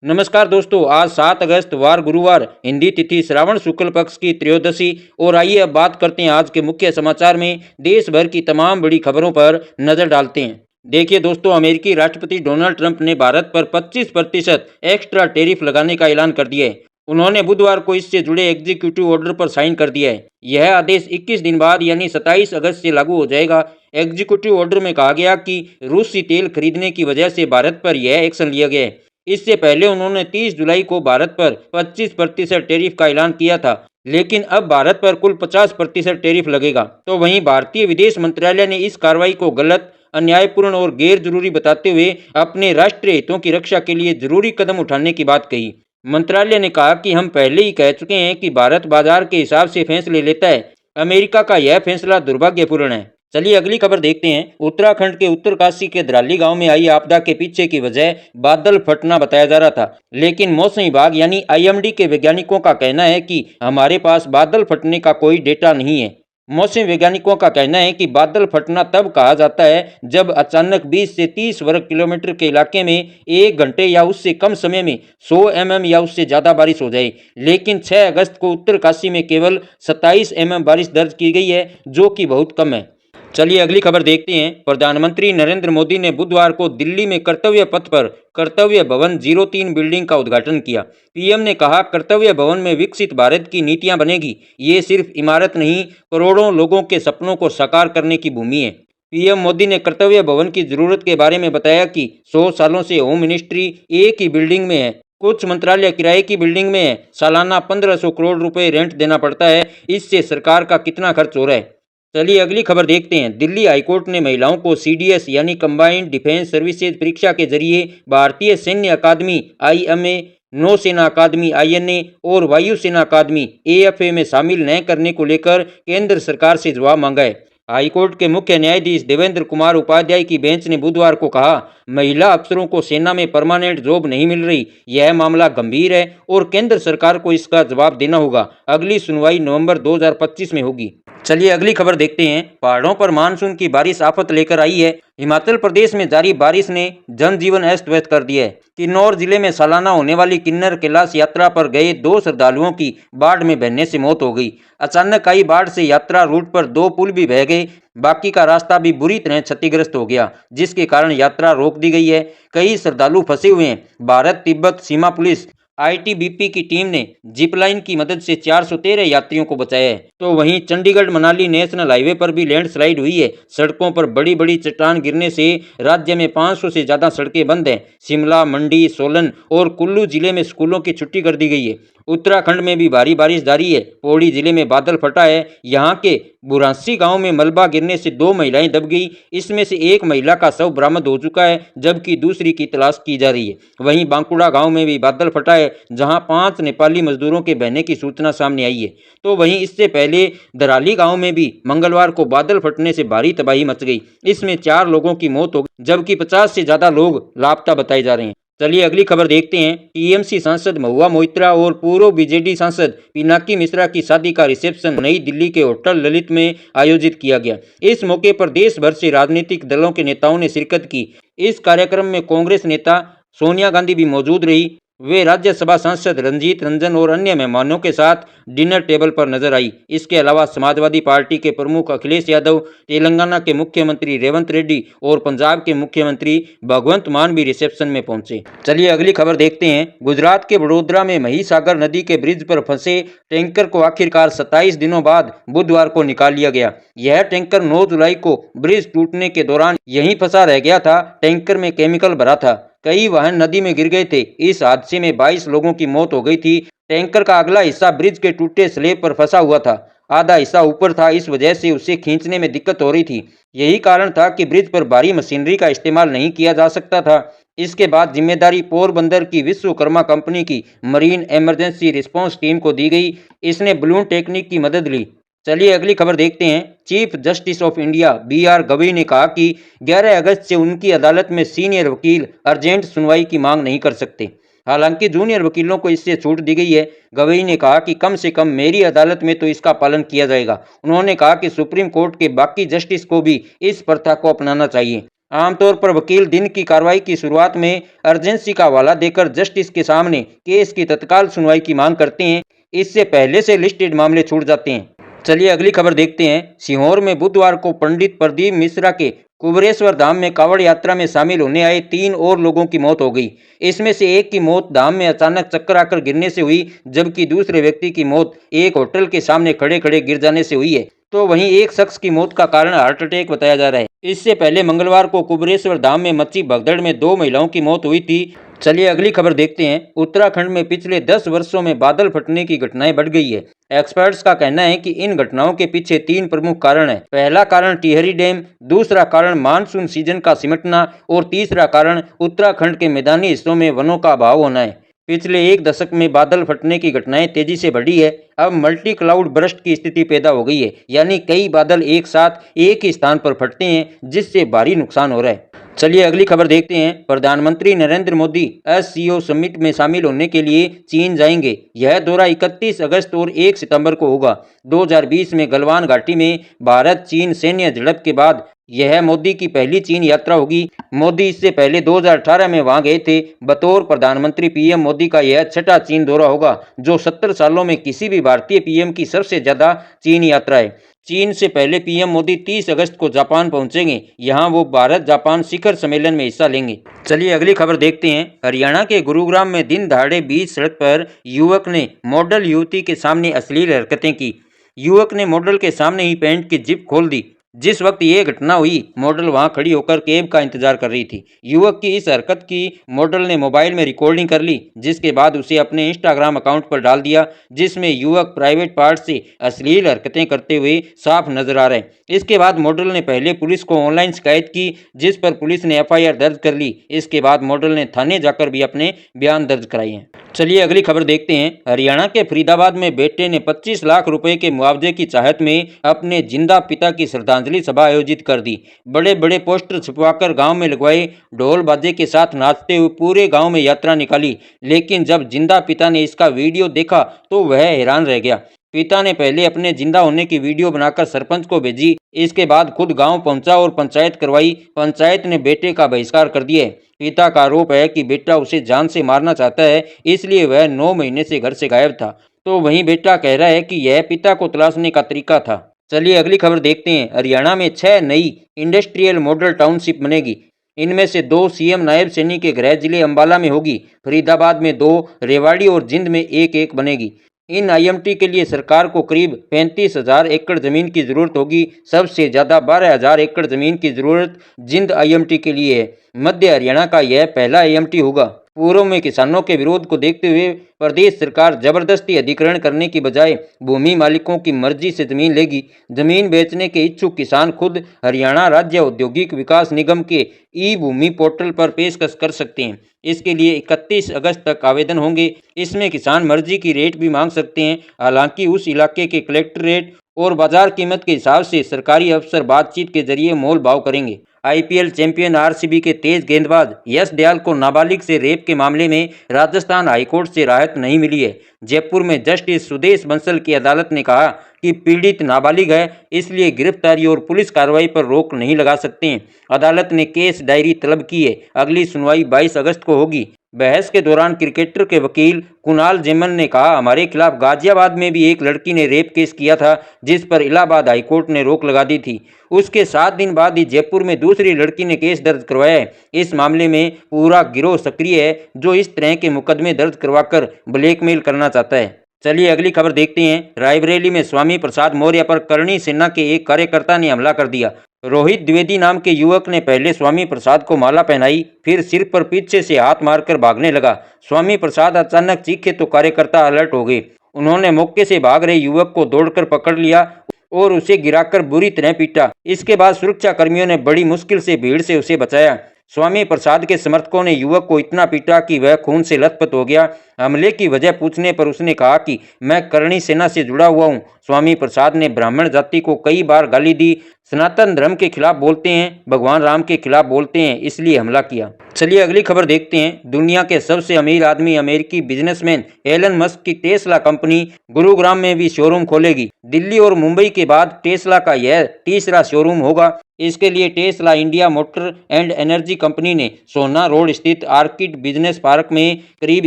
नमस्कार दोस्तों, आज 7 अगस्त वार गुरुवार, हिंदी तिथि श्रावण शुक्ल पक्ष की त्रयोदशी। और आइए अब बात करते हैं आज के मुख्य समाचार में। देश भर की तमाम बड़ी खबरों पर नजर डालते हैं। देखिए दोस्तों, अमेरिकी राष्ट्रपति डोनाल्ड ट्रंप ने भारत पर 25% एक्स्ट्रा टैरिफ लगाने का ऐलान कर दिया है। उन्होंने बुधवार को इससे जुड़े एग्जीक्यूटिव ऑर्डर पर साइन कर दिया है। यह आदेश 21 दिन बाद यानी 27 अगस्त से लागू हो जाएगा। एग्जीक्यूटिव ऑर्डर में कहा गया कि रूसी तेल खरीदने की वजह से भारत पर यह एक्शन लिया गया है। इससे पहले उन्होंने 30 जुलाई को भारत पर 25% टैरिफ का ऐलान किया था, लेकिन अब भारत पर कुल 50% टैरिफ लगेगा। तो वहीं भारतीय विदेश मंत्रालय ने इस कार्रवाई को गलत, अन्यायपूर्ण और गैर जरूरी बताते हुए अपने राष्ट्रीय हितों की रक्षा के लिए जरूरी कदम उठाने की बात कही। मंत्रालय ने कहा कि हम पहले ही कह चुके हैं कि भारत बाजार के हिसाब से फैसले लेता है। अमेरिका का यह फैसला दुर्भाग्यपूर्ण है। चलिए अगली खबर देखते हैं। उत्तराखंड के उत्तरकाशी के द्राली गांव में आई आपदा के पीछे की वजह बादल फटना बताया जा रहा था, लेकिन मौसम विभाग यानी आईएमडी के वैज्ञानिकों का कहना है कि हमारे पास बादल फटने का कोई डेटा नहीं है। मौसम वैज्ञानिकों का कहना है कि बादल फटना तब कहा जाता है जब अचानक 20 से 30 वर्ग किलोमीटर के इलाके में 1 घंटे या उससे कम समय में 100 mm या उससे ज़्यादा बारिश हो जाए। लेकिन 6 अगस्त को उत्तरकाशी में केवल 27 mm बारिश दर्ज की गई है, जो कि बहुत कम है। चलिए अगली खबर देखते हैं। प्रधानमंत्री नरेंद्र मोदी ने बुधवार को दिल्ली में कर्तव्य पथ पर कर्तव्य भवन 03 बिल्डिंग का उद्घाटन किया। पीएम ने कहा, कर्तव्य भवन में विकसित भारत की नीतियां बनेगी। ये सिर्फ इमारत नहीं, करोड़ों लोगों के सपनों को साकार करने की भूमि है। पीएम मोदी ने कर्तव्य भवन की जरूरत के बारे में बताया कि 100 सालों से होम मिनिस्ट्री एक ही बिल्डिंग में है, कुछ मंत्रालय किराए की बिल्डिंग में है, सालाना 1500 करोड़ रुपए रेंट देना पड़ता है। इससे सरकार का कितना खर्च हो रहा है। चलिए अगली खबर देखते हैं। दिल्ली हाईकोर्ट ने महिलाओं को सीडीएस यानी कंबाइंड डिफेंस सर्विसेज परीक्षा के जरिए भारतीय सैन्य अकादमी आईएमए, नौसेना अकादमी आईएनए और वायुसेना अकादमी एएफए में शामिल न करने को लेकर केंद्र सरकार से जवाब मांगा है। हाईकोर्ट के मुख्य न्यायाधीश देवेंद्र कुमार उपाध्याय की बेंच ने बुधवार को कहा, महिला अफसरों को सेना में परमानेंट जॉब नहीं मिल रही। यह मामला गंभीर है और केंद्र सरकार को इसका जवाब देना होगा। अगली सुनवाई नवंबर 2025 में होगी। चलिए अगली खबर देखते हैं। पहाड़ों पर मानसून की बारिश आफत लेकर आई है। हिमाचल प्रदेश में जारी बारिश ने जनजीवन अस्त व्यस्त कर दिया है। किन्नौर जिले में सालाना होने वाली किन्नर कैलाश यात्रा पर गए 2 श्रद्धालुओं की बाढ़ में बहने से मौत हो गई। अचानक आई बाढ़ से यात्रा रूट पर 2 पुल भी बह गए। बाकी का रास्ता भी बुरी तरह क्षतिग्रस्त हो गया, जिसके कारण यात्रा रोक दी गई है। कई श्रद्धालु फंसे हुए हैं। भारत तिब्बत सीमा पुलिस आईटीबीपी की टीम ने जिपलाइन की मदद से 413 यात्रियों को बचाया है। तो वहीं चंडीगढ़ मनाली नेशनल हाईवे पर भी लैंडस्लाइड हुई है। सड़कों पर बड़ी बड़ी चट्टान गिरने से राज्य में 500 से ज्यादा सड़कें बंद हैं। शिमला, मंडी, सोलन और कुल्लू जिले में स्कूलों की छुट्टी कर दी गई है। उत्तराखंड में भी भारी बारिश जारी है। पौड़ी जिले में बादल फटा है। यहाँ के बुरांसी गांव में मलबा गिरने से 2 महिलाएं दब गई। इसमें से एक महिला का शव बरामद हो चुका है, जबकि दूसरी की तलाश की जा रही है। वहीं बांकुड़ा गांव में भी बादल फटा है, जहां 5 नेपाली मजदूरों के बहने की सूचना सामने आई है। तो वहीं इससे पहले दराली गांव में भी मंगलवार को बादल फटने से भारी तबाही मच गई। इसमें 4 लोगों की मौत हो गई, जबकि 50 से ज्यादा लोग लापता बताए जा रहे हैं। चलिए अगली खबर देखते हैं। टीएमसी सांसद महुआ मोइत्रा और पूर्व बीजेडी सांसद पिनाकी मिश्रा की शादी का रिसेप्शन नई दिल्ली के होटल ललित में आयोजित किया गया। इस मौके पर देश भर से राजनीतिक दलों के नेताओं ने शिरकत की। इस कार्यक्रम में कांग्रेस नेता सोनिया गांधी भी मौजूद रही। वे राज्यसभा सांसद रंजीत रंजन और अन्य मेहमानों के साथ डिनर टेबल पर नजर आई। इसके अलावा समाजवादी पार्टी के प्रमुख अखिलेश यादव, तेलंगाना के मुख्यमंत्री रेवंत रेड्डी और पंजाब के मुख्यमंत्री भगवंत मान भी रिसेप्शन में पहुंचे। चलिए अगली खबर देखते हैं। गुजरात के वडोदरा में महिसागर नदी के ब्रिज पर फंसे टैंकर को आखिरकार 27 दिनों बाद बुधवार को निकाल लिया गया। यह टैंकर 9 जुलाई को ब्रिज टूटने के दौरान यहीं फंसा रह गया था। टैंकर में केमिकल भरा था। कई वाहन नदी में गिर गए थे। इस हादसे में 22 लोगों की मौत हो गई थी। टैंकर का अगला हिस्सा ब्रिज के टूटे स्लेब पर फंसा हुआ था। आधा हिस्सा ऊपर था, इस वजह से उसे खींचने में दिक्कत हो रही थी। यही कारण था कि ब्रिज पर भारी मशीनरी का इस्तेमाल नहीं किया जा सकता था। इसके बाद जिम्मेदारी पोरबंदर की विश्वकर्मा कंपनी की मरीन इमरजेंसी रिस्पांस टीम को दी गई। इसने बलून टेक्निक की मदद ली। चलिए अगली खबर देखते हैं। Chief justice of India B R Gavai ने कहा कि 11 अगस्त से उनकी अदालत में सीनियर वकील अर्जेंट सुनवाई की मांग नहीं कर सकते। हालांकि जूनियर वकीलों को इससे छूट दी गई है। गवई ने कहा कि कम से कम मेरी अदालत में तो इसका पालन किया जाएगा। उन्होंने कहा कि सुप्रीम कोर्ट के बाकी जस्टिस को भी इस प्रथा को अपनाना चाहिए। आमतौर पर वकील दिन की कार्रवाई की शुरुआत में अर्जेंसी का हवाला देकर जस्टिस के सामने केस की तत्काल सुनवाई की मांग करते हैं। इससे पहले से लिस्टेड मामले छूट जाते हैं। चलिए अगली खबर देखते हैं। सीहोर में बुधवार को पंडित प्रदीप मिश्रा के कुबेरेश्वर धाम में कांवड़ यात्रा में शामिल होने आए 3 और लोगों की मौत हो गई। इसमें से एक की मौत धाम में अचानक चक्कर आकर गिरने से हुई, जबकि दूसरे व्यक्ति की मौत एक होटल के सामने खड़े खड़े गिर जाने से हुई है। तो वहीं एक शख्स की मौत का कारण हार्ट अटैक बताया जा रहा है। इससे पहले मंगलवार को कुबेरेश्वर धाम में मची भगदड़ में 2 महिलाओं की मौत हुई थी। चलिए अगली खबर देखते हैं। उत्तराखंड में पिछले 10 वर्षों में बादल फटने की घटनाएं बढ़ गई है। एक्सपर्ट्स का कहना है कि इन घटनाओं के पीछे 3 प्रमुख कारण हैं। पहला कारण टिहरी डैम, दूसरा कारण मानसून सीजन का सिमटना और तीसरा कारण उत्तराखंड के मैदानी हिस्सों में वनों का अभाव होना है। पिछले 1 दशक में बादल फटने की घटनाएं तेजी से बढ़ी है। अब मल्टी क्लाउड बर्स्ट की स्थिति पैदा हो गई है, यानी कई बादल एक साथ एक ही स्थान पर फटते हैं, जिससे भारी नुकसान हो रहा है। चलिए अगली खबर देखते हैं। प्रधानमंत्री नरेंद्र मोदी SCO समिट में शामिल होने के लिए चीन जाएंगे। यह दौरा 31 अगस्त और 1 सितंबर को होगा। 2020 में गलवान घाटी में भारत चीन सैन्य झड़प के बाद यह मोदी की पहली चीन यात्रा होगी। मोदी इससे पहले 2018 में वहां गए थे। बतौर प्रधानमंत्री PM मोदी का यह छठा चीन दौरा होगा, जो 70 सालों में किसी भी भारतीय PM की सबसे ज्यादा चीन यात्रा है। चीन से पहले PM मोदी 30 अगस्त को जापान पहुंचेंगे। यहां वो भारत जापान शिखर सम्मेलन में हिस्सा लेंगे। चलिए अगली खबर देखते हैं। हरियाणा के गुरुग्राम में दिन दहाड़े बीच सड़क पर युवक ने मॉडल युवती के सामने अश्लील हरकतें की। युवक ने मॉडल के सामने ही पैंट की जिप खोल दी। जिस वक्त ये घटना हुई, मॉडल वहां खड़ी होकर कैब का इंतजार कर रही थी। युवक की इस हरकत की मॉडल ने मोबाइल में रिकॉर्डिंग कर ली, जिसके बाद उसे अपने इंस्टाग्राम अकाउंट पर डाल दिया, जिसमें युवक प्राइवेट पार्ट से अश्लील हरकतें करते हुए साफ नजर आ रहे हैं। इसके बाद मॉडल ने पहले पुलिस को ऑनलाइन शिकायत की, जिस पर पुलिस ने FIR दर्ज कर ली। इसके बाद मॉडल ने थाने जाकर भी अपने बयान दर्ज कराए हैं। चलिए अगली खबर देखते हैं। हरियाणा के फरीदाबाद में बेटे ने 25 लाख रुपए के मुआवजे की चाहत में अपने जिंदा पिता की श्रद्धांजलि सभा आयोजित कर दी। बड़े बड़े पोस्टर छपवाकर गांव में लगवाए, ढोल बाजे के साथ नाचते हुए पूरे गांव में यात्रा निकाली। लेकिन जब जिंदा पिता ने इसका वीडियो देखा तो वह हैरान रह गया। पिता ने पहले अपने जिंदा होने की वीडियो बनाकर सरपंच को भेजी। इसके बाद खुद गांव पहुंचा और पंचायत करवाई। पंचायत ने बेटे का बहिष्कार कर दिया। पिता का आरोप है कि बेटा उसे जान से मारना चाहता है, इसलिए वह 9 महीने से घर से गायब था। तो वहीं बेटा कह रहा है कि यह पिता को तलाशने का तरीका था। चलिए अगली खबर देखते हैं। हरियाणा में 6 नई इंडस्ट्रियल मॉडल टाउनशिप बनेगी। इनमें से 2 CM नायब सैनी के गृह जिले अंबाला में होगी। फरीदाबाद में 2, रेवाड़ी और जिंद में एक बनेगी। इन IMT के लिए सरकार को करीब 35,000 एकड़ जमीन की जरूरत होगी। सबसे ज्यादा 12,000 एकड़ जमीन की जरूरत जिंद IMT के लिए है। मध्य हरियाणा का यह पहला IMT होगा। पूर्व में किसानों के विरोध को देखते हुए प्रदेश सरकार जबरदस्ती अधिग्रहण करने की बजाय भूमि मालिकों की मर्जी से जमीन लेगी। जमीन बेचने के इच्छुक किसान खुद हरियाणा राज्य औद्योगिक विकास निगम के ई-भूमि पोर्टल पर पेशकश कर सकते हैं। इसके लिए 31 अगस्त तक आवेदन होंगे। इसमें किसान मर्जी की रेट भी मांग सकते हैं। हालांकि उस इलाके के कलेक्टर रेट और बाजार कीमत के हिसाब से सरकारी अफसर बातचीत के जरिए मोल भाव करेंगे। IPL चैंपियन RCB के तेज गेंदबाज यश दयाल को नाबालिग से रेप के मामले में राजस्थान हाईकोर्ट से राहत नहीं मिली है। जयपुर में जस्टिस सुदेश बंसल की अदालत ने कहा कि पीड़ित नाबालिग है, इसलिए गिरफ्तारी और पुलिस कार्रवाई पर रोक नहीं लगा सकते हैं। अदालत ने केस डायरी तलब की है। अगली सुनवाई 22 अगस्त को होगी। बहस के दौरान क्रिकेटर के वकील कुणाल जेमन ने कहा, हमारे खिलाफ गाजियाबाद में भी एक लड़की ने रेप केस किया था, जिस पर इलाहाबाद हाईकोर्ट ने रोक लगा दी थी। उसके 7 दिन बाद ही जयपुर में दूसरी लड़की ने केस दर्ज करवाया है। इस मामले में पूरा गिरोह सक्रिय है, जो इस तरह के मुकदमे दर्ज करवाकर ब्लैकमेल करना चाहता है। चलिए अगली खबर देखते हैं। रायबरेली में स्वामी प्रसाद मौर्य पर करणी सेना के एक कार्यकर्ता ने हमला कर दिया। रोहित द्विवेदी नाम के युवक ने पहले स्वामी प्रसाद को माला पहनाई, फिर सिर पर पीछे से हाथ मारकर भागने लगा। स्वामी प्रसाद अचानक चीखे तो कार्यकर्ता अलर्ट हो गए। उन्होंने मौके से भाग रहे युवक को दौड़कर पकड़ लिया और उसे गिराकर बुरी तरह पीटा। इसके बाद सुरक्षा कर्मियों ने बड़ी मुश्किल से भीड़ से उसे बचाया। स्वामी प्रसाद के समर्थकों ने युवक को इतना पीटा कि वह खून से लथपथ हो गया। हमले की वजह पूछने पर उसने कहा कि मैं करणी सेना से जुड़ा हुआ हूं। स्वामी प्रसाद ने ब्राह्मण जाति को कई बार गाली दी, सनातन धर्म के खिलाफ बोलते हैं, भगवान राम के खिलाफ बोलते हैं, इसलिए हमला किया। चलिए अगली खबर देखते हैं। दुनिया के सबसे अमीर आदमी अमेरिकी बिजनेसमैन एलन मस्क की टेस्ला कंपनी गुरुग्राम में भी शोरूम खोलेगी। दिल्ली और मुंबई के बाद टेस्ला का यह तीसरा शोरूम होगा। इसके लिए Tesla India motor and energy company ने सोना रोड स्थित आर्किड बिजनेस पार्क में करीब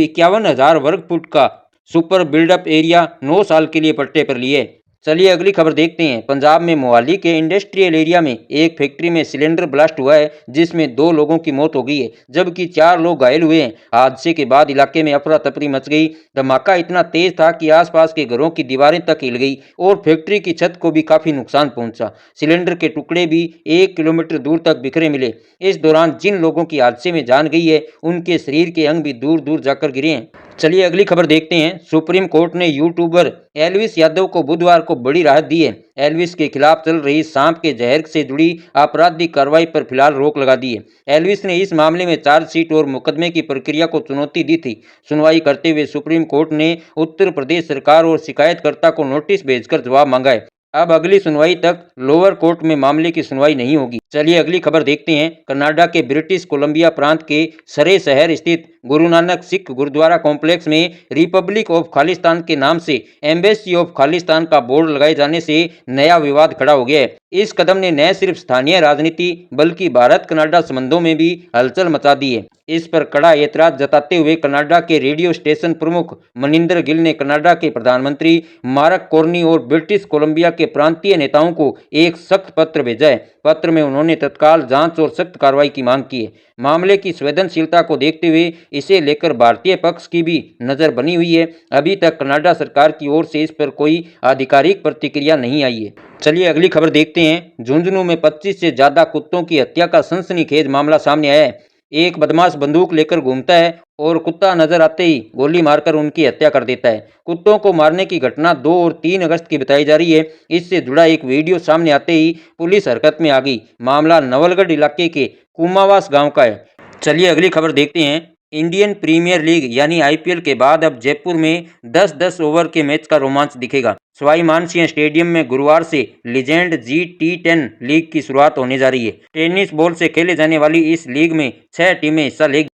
51,000 वर्ग फुट का सुपर बिल्डअप एरिया 9 साल के लिए पट्टे पर लिए। चलिए अगली खबर देखते हैं। पंजाब में मोहाली के इंडस्ट्रियल एरिया में एक फैक्ट्री में सिलेंडर ब्लास्ट हुआ है, जिसमें 2 लोगों की मौत हो गई है, जबकि 4 लोग घायल हुए हैं। हादसे के बाद इलाके में अफरा तफरी मच गई। धमाका इतना तेज था कि आसपास के घरों की दीवारें तक हिल गई और फैक्ट्री की छत को भी काफी नुकसान पहुंचा। सिलेंडर के टुकड़े भी 1 किलोमीटर दूर तक बिखरे मिले। इस दौरान जिन लोगों की हादसे में जान गई है, उनके शरीर के अंग भी दूर दूर जाकर गिरे हैं। चलिए अगली खबर देखते हैं। सुप्रीम कोर्ट ने यूट्यूबर एल्विस यादव को बुधवार को बड़ी राहत दी है। एल्विस के खिलाफ चल रही सांप के जहर से जुड़ी आपराधिक कार्रवाई पर फिलहाल रोक लगा दी है। एल्विस ने इस मामले में चार्जशीट और मुकदमे की प्रक्रिया को चुनौती दी थी। सुनवाई करते हुए सुप्रीम कोर्ट ने उत्तर प्रदेश सरकार और शिकायतकर्ता को नोटिस भेजकर जवाब मांगा है। अब अगली सुनवाई तक लोअर कोर्ट में मामले की सुनवाई नहीं होगी। चलिए अगली खबर देखते हैं। कनाडा के ब्रिटिश कोलंबिया प्रांत के सरे शहर स्थित गुरु नानक सिख गुरुद्वारा कॉम्प्लेक्स में रिपब्लिक ऑफ खालिस्तान के नाम से एम्बेसी ऑफ खालिस्तान का बोर्ड लगाए जाने से नया विवाद खड़ा हो गया है। इस कदम ने न सिर्फ स्थानीय राजनीति बल्कि भारत कनाडा संबंधों में भी हलचल मचा दी है। इस पर कड़ा ऐतराज जताते हुए कनाडा के रेडियो स्टेशन प्रमुख मनिंदर गिल ने कनाडा के प्रधानमंत्री मार्क कार्नी और ब्रिटिश कोलंबिया के प्रांतीय नेताओं को एक सख्त पत्र भेजा है। पत्र में उन्होंने तत्काल जांच और सख्त कार्रवाई की मांग की है। मामले की संवेदनशीलता को देखते हुए इसे लेकर भारतीय पक्ष की भी नजर बनी हुई है। अभी तक कनाडा सरकार की ओर से इस पर कोई आधिकारिक प्रतिक्रिया नहीं आई है। चलिए अगली खबर देखते हैं। झुंझुनू में 25 से ज्यादा कुत्तों की हत्या का सनसनीखेज मामला सामने आया है। एक बदमाश बंदूक लेकर घूमता है और कुत्ता नजर आते ही गोली मारकर उनकी हत्या कर देता है। कुत्तों को मारने की घटना 2 और 3 अगस्त की बताई जा रही है। इससे जुड़ा एक वीडियो सामने आते ही पुलिस हरकत में आ गई। मामला नवलगढ़ इलाके के कुमावास गांव का है। चलिए अगली खबर देखते हैं। इंडियन प्रीमियर लीग यानी आईपीएल के बाद अब जयपुर में 10-10 ओवर के मैच का रोमांच दिखेगा। सवाई मानसिंह स्टेडियम में गुरुवार से लीजेंड G-T10 लीग की शुरुआत होने जा रही है। टेनिस बॉल से खेले जाने वाली इस लीग में 6 टीमें हिस्सा लेंगी।